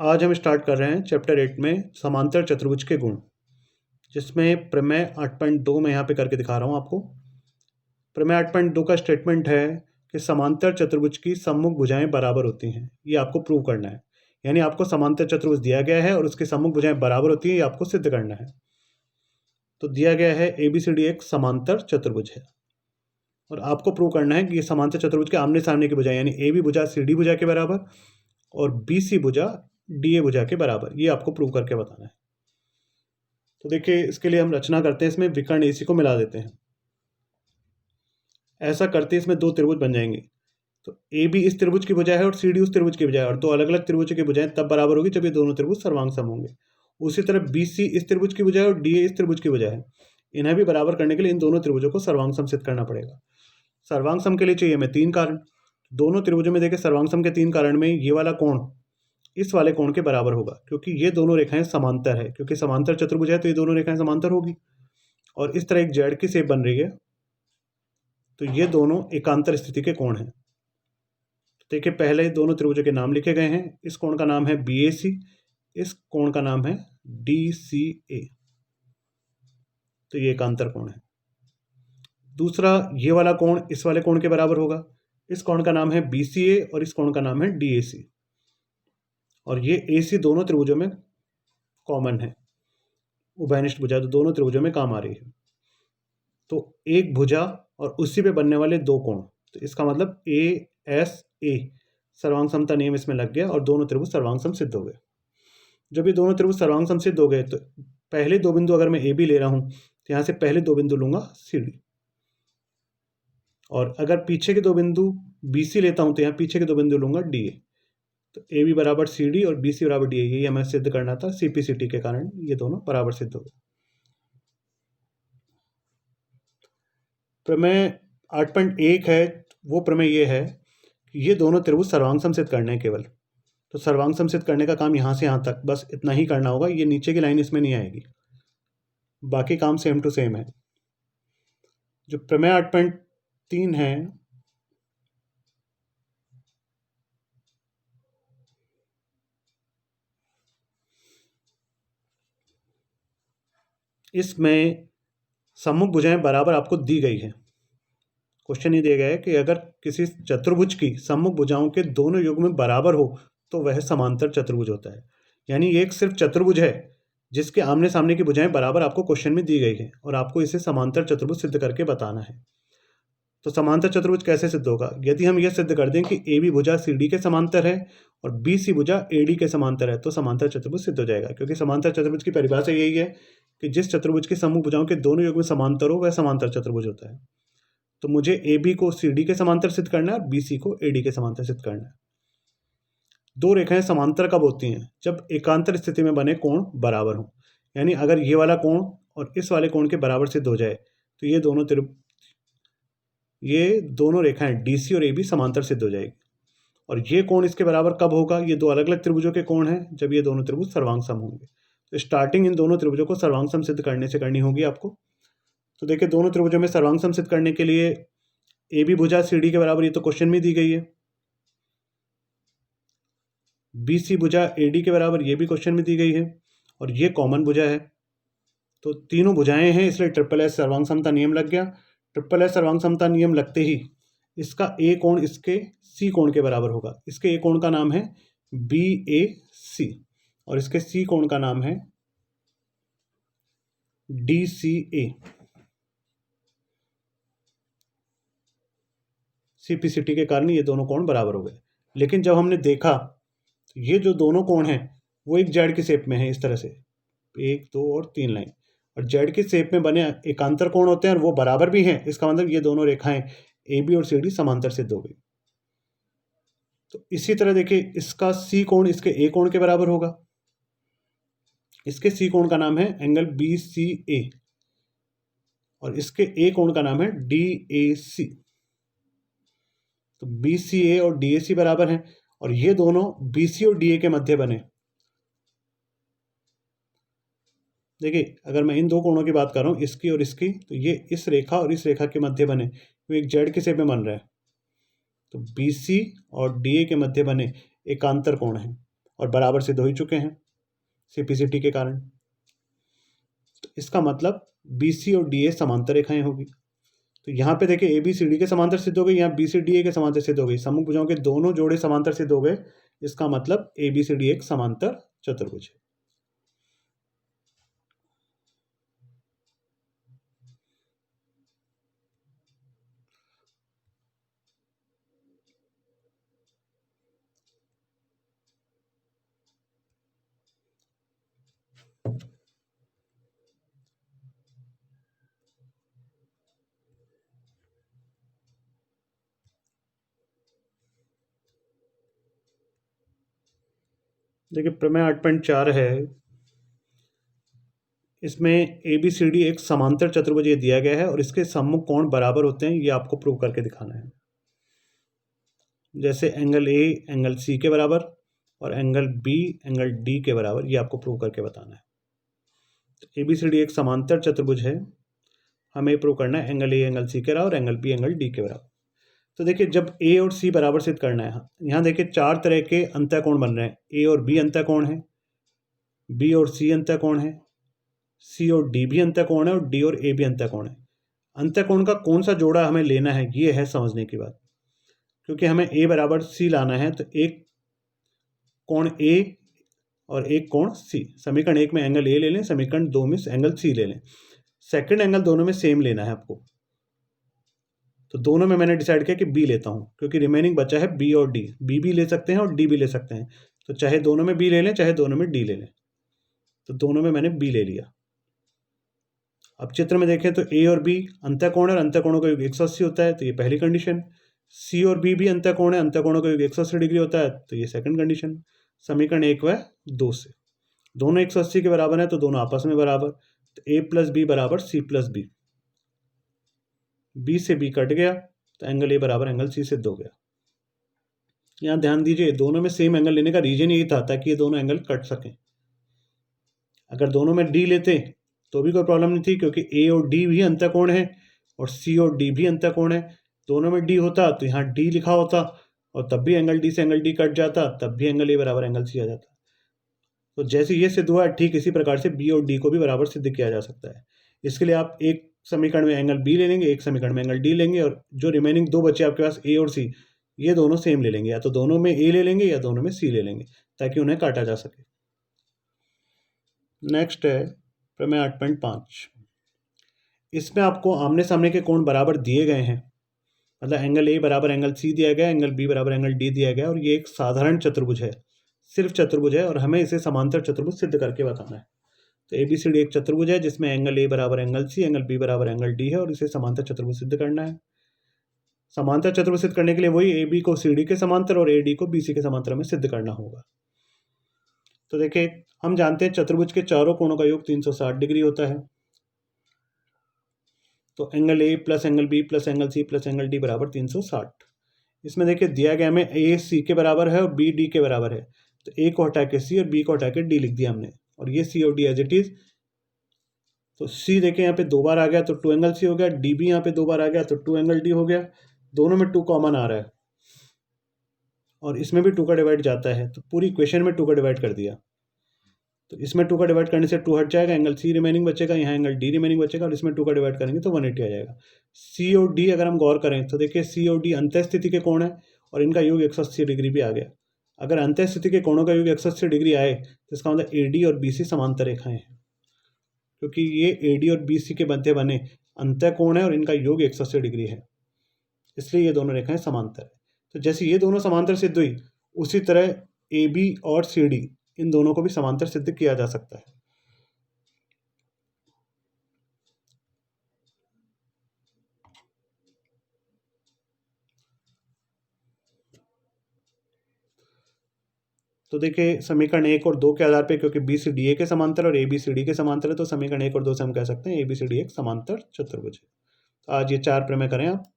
आज हम स्टार्ट कर रहे हैं चैप्टर 8 में समांतर चतुर्भुज के गुण, जिसमें प्रमेय 8.2 में यहाँ पे करके दिखा रहा हूँ आपको। प्रमेय 8.2 का स्टेटमेंट है कि समांतर चतुर्भुज की सम्मुख भुजाएं बराबर होती हैं। ये आपको प्रूव करना है, यानी आपको समांतर चतुर्भुज दिया गया है और उसकी सम्मुख भुजाएं बराबर होती हैं, ये आपको सिद्ध करना है। तो दिया गया है ABCD एक समांतर चतुर्भुज है और आपको प्रूव करना है कि ये समांतर चतुर्भुज के आमने सामने की भुजाएं, यानी AB भुजा CD भुजा के बराबर और BC भुजा DA भुजा के बराबर, ये आपको प्रूव करके बताना है। तो देखिए, इसके लिए हम रचना करते हैं, इसमें विकर्ण AC को मिला देते हैं। ऐसा करते इसमें दो त्रिभुज बन जाएंगे। तो AB इस त्रिभुज की भुजा है और CD उस त्रिभुज की भुजा है, और दो अलग अलग त्रिभुज की भुजाएं तब बराबर होगी जब ये दोनों त्रिभुज सर्वांग सम होंगे। उसी तरह BC इस त्रिभुज की भुजा है और DA इस त्रिभुज की भुजा है। इन्हें भी बराबर करने के लिए इन दोनों त्रिभुजों को सर्वांग सम सिद्ध करना पड़ेगा। सर्वांग सम के लिए चाहिए हमें 3 कारण। दोनों त्रिभुजों में देखें, सर्वांग सम के 3 कारण में ये वाला कोण इस वाले कोण के बराबर होगा, क्योंकि ये दोनों रेखाएं समांतर है। क्योंकि समांतर चतुर्भुज है तो ये दोनों रेखाएं समांतर होगी। और इस तरह एक जेड की शेप बन रही है, तो ये दोनों एकांतर स्थिति के कोण हैं। देखिए, पहले दोनों त्रिभुजों के नाम लिखे गए हैं। इस कोण का नाम है BAC, इस कोण का नाम है DCA। तो ये एकांतर कोण है। दूसरा, ये वाला कोण इस वाले कोण के बराबर होगा। इस कोण का नाम है BCA और इस कोण का नाम है DAC। और ये AC दोनों त्रिभुजों में कॉमन है, उभयनिष्ठ भुजा, तो दोनों त्रिभुजों में काम आ रही है। तो एक भुजा और उसी पे बनने वाले दो कोण, तो इसका मतलब ASA सर्वांग समता नियम इसमें लग गया और दोनों त्रिभुज सर्वांग सम सिद्ध हो गए। जब ये दोनों त्रिभुज सर्वांग सम सिद्ध हो गए, तो पहले दो बिंदु अगर मैं AB ले रहा हूं तो यहां से पहले दो बिंदु लूंगा CD, और अगर पीछे के दो बिंदु BC लेता हूं तो यहां पीछे के दो बिंदु लूंगा DA। तो AB बराबर CD और BC बराबर DA, यही हमें सिद्ध करना था। CPCT के कारण ये दोनों बराबर सिद्ध हो गए। प्रमेय 8.1 है, वो प्रमेय ये है कि ये दोनों त्रिभुज सर्वांग सम सिद्ध करने हैं केवल। तो सर्वांग सम सिद्ध करने का काम यहाँ से यहाँ तक, बस इतना ही करना होगा। ये नीचे की लाइन इसमें नहीं आएगी, बाकी काम सेम टू सेम है। जो प्रमेय 8.3 है, इसमें सम्मुख भुजाएं बराबर आपको दी गई है। क्वेश्चन ये दिया गया है कि अगर किसी चतुर्भुज की सम्मुख भुजाओं के दोनों युग्म बराबर हो तो वह समांतर चतुर्भुज होता है। यानी ये एक सिर्फ चतुर्भुज है जिसके आमने सामने की भुजाएं बराबर आपको क्वेश्चन में दी गई है, और आपको इसे समांतर चतुर्भुज सिद्ध करके बताना है। तो समांतर चतुर्भुज कैसे सिद्ध होगा? यदि हम यह सिद्ध कर दें कि AB भुजा CD के समांतर है और BC भुजा AD के समांतर है, तो समांतर चतुर्भुज सिद्ध हो जाएगा। क्योंकि समांतर चतुर्भुज की परिभाषा यही है कि जिस चतुर्भुज की सम्मुख भुजाओं के दोनों युग्म समांतर हो वह समांतर चतुर्भुज होता है। तो मुझे AB को CD के समांतर सिद्ध करना है और BC को AD के समांतर सिद्ध करना है। दो रेखाएं समांतर कब होती हैं? जब एकांतर स्थिति में बने कोण बराबर हों। यानी अगर ये वाला कोण और इस वाले कोण के बराबर सिद्ध हो जाए तो ये दोनों रेखाएं DC और AB समांतर सिद्ध हो जाएगी। और ये कोण इसके बराबर कब होगा? ये दो अलग अलग त्रिभुजों के कोण हैं, जब ये दोनों त्रिभुज सर्वांग सम होंगे। तो स्टार्टिंग इन दोनों त्रिभुजों को सर्वांग सम सिद्ध करने से करनी होगी आपको। तो देखिए, दोनों त्रिभुजों में सर्वांग सम सिद्ध करने के लिए AB भुजा CD के बराबर, ये तो क्वेश्चन में दी गई है। BC भुजा AD के बराबर, ये भी क्वेश्चन में दी गई है, और ये कॉमन भुजा है। तो तीनों भुजाएं हैं, इसलिए ट्रिपल एस सर्वांग समता नियम लग गया। ट्रिपल एस सर्वांग समता नियम लगते ही इसका A कोण इसके C कोण के बराबर होगा। इसके A कोण का नाम है BAC और इसके C कोण का नाम है DCA। CPCT के कारण ये दोनों कोण बराबर हो गए। लेकिन जब हमने देखा तो ये जो दोनों कोण हैं वो एक जेड की शेप में है, इस तरह से 1 2 और 3 लाइन, और जेड की शेप में बने एकांतर कोण होते हैं और वो बराबर भी हैं। इसका मतलब ये दोनों रेखाएं AB और CD समांतर सिद्ध हो गई। तो इसी तरह देखिए, इसका C कोण इसके A कोण के बराबर होगा। इसके C कोण का नाम है एंगल BCA और इसके A कोण का नाम है DAC। तो BCA और DAC बराबर हैं, और ये दोनों BC और DA के मध्य बने। देखिए, अगर मैं इन दो कोणों की बात कर रहा हूँ, इसकी और इसकी, तो ये इस रेखा और इस रेखा के मध्य बने, वो एक जेड के शेप में बन रहा है। तो BC और DA के मध्य बने एकांतर कोण है, और बराबर सिद्ध हो ही चुके हैं CPCT के कारण। तो इसका मतलब BC और DA समांतर रेखाएं होगी। तो यहाँ पे देखिए ABCD के समांतर सिद्ध हो गई, यहाँ BCDA के समांतर सिद्ध हो गई, सम्मुख भुजाओं के दोनों जोड़े समांतर सिद्ध हो गए। इसका मतलब ABCD एक समांतर चतुर्भुज है। देखिए प्रमेय 8.4 है, इसमें ABCD एक समांतर चतुर्भुज ये दिया गया है और इसके सम्मुख कोण बराबर होते हैं, ये आपको प्रूव करके दिखाना है। जैसे एंगल A एंगल C के बराबर और एंगल B एंगल D के बराबर, ये आपको प्रूव करके बताना है। तो ABCD एक समांतर चतुर्भुज है, हमें प्रूव करना है एंगल A एंगल C के बराबर, एंगल B एंगल D के बराबर। तो देखिए जब A और C बराबर सिद्ध करना है, यहाँ देखिए 4 तरह के अंतःकोण बन रहे हैं। A और B अंतःकोण है, B और C अंतःकोण है, C और D भी अंतःकोण है और D और A भी अंतःकोण है। अंतःकोण का कौन सा जोड़ा हमें लेना है, ये है समझने की बात। क्योंकि हमें A बराबर C लाना है, तो एक कोण A और एक कोण C, समीकरण 1 में एंगल A ले लें, समीकरण 2 में एंगल C ले लें। सेकंड एंगल दोनों में सेम लेना है आपको। तो दोनों में मैंने डिसाइड किया कि B लेता हूँ, क्योंकि रिमेनिंग बचा है B और D। B भी ले सकते हैं और D भी ले सकते हैं, तो चाहे दोनों में B ले लें चाहे दोनों में D ले लें। तो दोनों में मैंने B ले लिया। अब चित्र में देखें तो A और B अंतःकोण है और अंतःकोणों का योग 180 होता है, तो ये पहली कंडीशन। C और B भी अंतःकोण है, अंतःकोणों का योग 180 डिग्री होता है, तो ये सेकंड कंडीशन। समीकरण 1 व 2 से दोनों 180 के बराबर है, तो दोनों आपस में बराबर, तो A प्लस B बराबर C प्लस B। B से B कट गया, तो एंगल A बराबर एंगल C सिद्ध हो गया। यहाँ ध्यान दीजिए, दोनों में सेम एंगल लेने का रीजन यही था ताकि ये दोनों एंगल कट सकें। अगर दोनों में D लेते तो भी कोई प्रॉब्लम नहीं थी, क्योंकि A और D भी अंतःकोण है और C और D भी अंतःकोण है। दोनों में D होता तो यहाँ D लिखा होता और तब भी एंगल D से एंगल D कट जाता, तब भी एंगल A बराबर एंगल C आ जाता। तो जैसे ये सिद्ध हुआ, ठीक इसी प्रकार से B और D को भी बराबर सिद्ध किया जा सकता है। इसके लिए आप एक समीकरण में एंगल B ले लेंगे, एक समीकरण में एंगल D लेंगे, और जो रिमेनिंग दो बचे आपके पास A और C, ये दोनों सेम ले लेंगे, या तो दोनों में A ले लेंगे या दोनों में C ले लेंगे, ताकि उन्हें काटा जा सके। नेक्स्ट है प्रमेय 8.5। इसमें आपको आमने सामने के कोण बराबर दिए गए हैं, मतलब एंगल A बराबर एंगल C दिया गया, एंगल B बराबर एंगल D दिया गया, और ये एक साधारण चतुर्भुज है, सिर्फ चतुर्भुज है, और हमें इसे समांतर चतुर्भुज सिद्ध करके बताना है। तो ABCD एक चतुर्भुज है जिसमें एंगल A बराबर एंगल C, एंगल B बराबर एंगल D है, और इसे समांतर चतुर्भुज सिद्ध करना है। समांतर चतुर्भुज सिद्ध करने के लिए वही AB को CD के समांतर और AD को BC के समांतर में सिद्ध करना होगा। तो देखिए, हम जानते हैं चतुर्भुज के चारों कोणों का योग 360 डिग्री होता है। तो angle A plus angle B plus angle C plus angle D बराबर 360। इसमें देखिए दिया गया हमें A C के बराबर है और B D के बराबर है, तो A को हटा के C और B को हटा के D लिख दिया हमने, और ये C और D एज इट इज। तो C देखिए यहाँ पे 2 बार आ गया तो 2 एंगल C हो गया, D भी यहाँ पे 2 बार आ गया तो 2 एंगल D हो गया। दोनों में 2 कॉमन आ रहा है और इसमें भी 2 का डिवाइड जाता है, तो पूरी इक्वेशन में 2 का डिवाइड कर दिया। तो इसमें 2 का डिवाइड करने से 2 हट जाएगा, एंगल C रिमेनिंग बचेगा, यहाँ एंगल D रिमेनिंग बचेगा, और इसमें 2 का डिवाइड करेंगे तो 180 आ जाएगा। C और D अगर हम गौर करें तो देखिए C और D अंतः स्थिति के कोण है और इनका योग 180 डिग्री भी आ गया। अगर अंतः स्थिति के कोणों का योग 180 डिग्री आए तो इसका मतलब AD और BC समांतर रेखाएं हैं, क्योंकि ये AD और BC के मध्य बने अंतः कोण है और इनका योग 180 डिग्री है, इसलिए ये दोनों रेखाएं समांतर है। तो जैसे ये दोनों समांतर सिद्ध हुई, उसी तरह AB और CD इन दोनों को भी समांतर सिद्ध किया जा सकता है। तो देखिए समीकरण 1 और 2 के आधार पे, क्योंकि BC DA के समांतर और AB CD के समांतर है, तो समीकरण 1 और 2 से हम कह सकते हैं ABCD एक समांतर चतुर्भुज है। तो आज ये 4 प्रमेय करें आप।